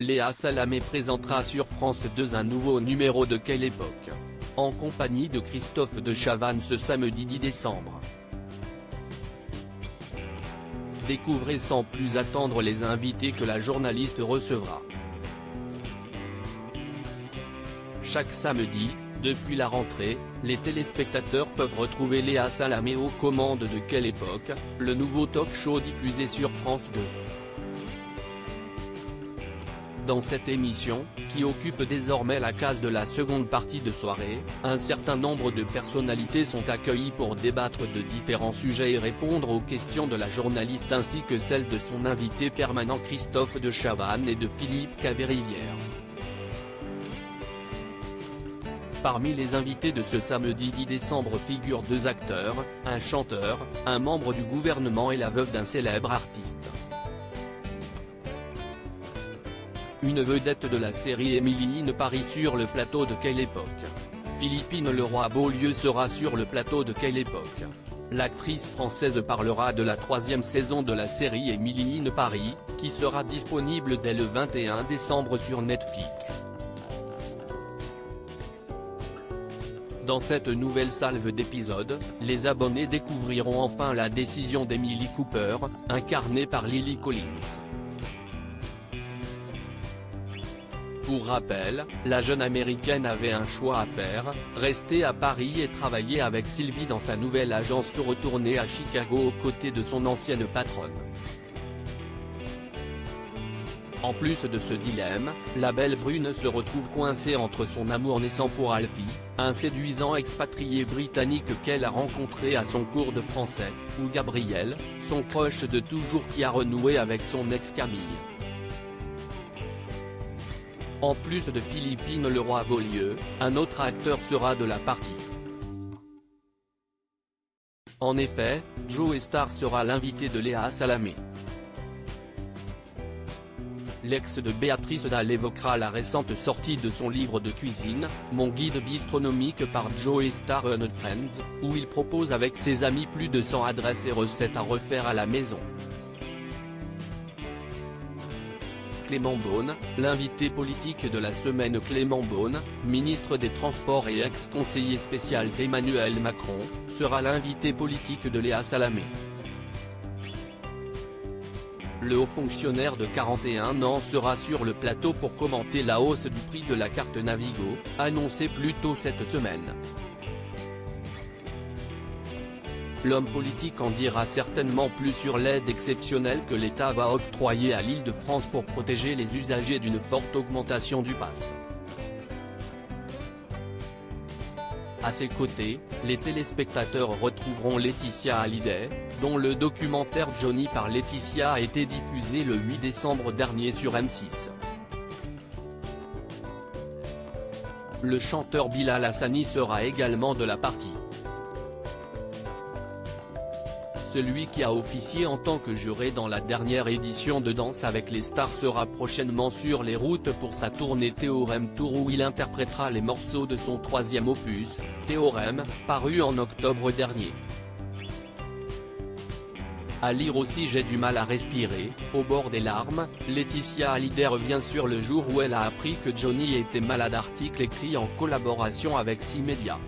Léa Salamé présentera sur France 2 un nouveau numéro de Quelle époque, en compagnie de Christophe de Chavannes ce samedi 10 décembre. Découvrez sans plus attendre les invités que la journaliste recevra. Chaque samedi, depuis la rentrée, les téléspectateurs peuvent retrouver Léa Salamé aux commandes de Quelle époque, le nouveau talk-show diffusé sur France 2. Dans cette émission, qui occupe désormais la case de la seconde partie de soirée, un certain nombre de personnalités sont accueillies pour débattre de différents sujets et répondre aux questions de la journaliste ainsi que celles de son invité permanent Christophe de Chavannes et de Philippe Caverivière. Parmi les invités de ce samedi 10 décembre figurent 2 acteurs, un chanteur, un membre du gouvernement et la veuve d'un célèbre artiste. Une vedette de la série Émilie in Paris sur le plateau de Quelle époque. Philippine Leroy-Beaulieu sera sur le plateau de Quelle époque. L'actrice française parlera de la 3e saison de la série Émilie in Paris, qui sera disponible dès le 21 décembre sur Netflix. Dans cette nouvelle salve d'épisodes, les abonnés découvriront enfin la décision d'Emily Cooper, incarnée par Lily Collins. Pour rappel, la jeune américaine avait un choix à faire, rester à Paris et travailler avec Sylvie dans sa nouvelle agence ou retourner à Chicago aux côtés de son ancienne patronne. En plus de ce dilemme, la belle brune se retrouve coincée entre son amour naissant pour Alfie, un séduisant expatrié britannique qu'elle a rencontré à son cours de français, ou Gabriel, son crush de toujours qui a renoué avec son ex Camille. En plus de Philippine Leroy-Beaulieu, un autre acteur sera de la partie. En effet, Joe Star sera l'invité de Léa Salamé. L'ex de Béatrice Dalle évoquera la récente sortie de son livre de cuisine, Mon guide bistronomique par Joe Star and Friends, où il propose avec ses amis plus de 100 adresses et recettes à refaire à la maison. Clément Beaune, l'invité politique de la semaine. Clément Beaune, ministre des Transports et ex-conseiller spécial d'Emmanuel Macron, sera l'invité politique de Léa Salamé. Le haut fonctionnaire de 41 ans sera sur le plateau pour commenter la hausse du prix de la carte Navigo, annoncée plus tôt cette semaine. L'homme politique en dira certainement plus sur l'aide exceptionnelle que l'État va octroyer à l'Île-de-France pour protéger les usagers d'une forte augmentation du pass. À ses côtés, les téléspectateurs retrouveront Laetitia Hallyday, dont le documentaire Johnny par Laetitia a été diffusé le 8 décembre dernier sur M6. Le chanteur Bilal Hassani sera également de la partie. Celui qui a officié en tant que juré dans la dernière édition de Danse avec les stars sera prochainement sur les routes pour sa tournée Théorème Tour où il interprétera les morceaux de son 3e opus, Théorème, paru en octobre dernier. À lire aussi J'ai du mal à respirer, au bord des larmes, Laetitia Hallyday revient sur le jour où elle a appris que Johnny était malade. Article écrit en collaboration avec 6 médias.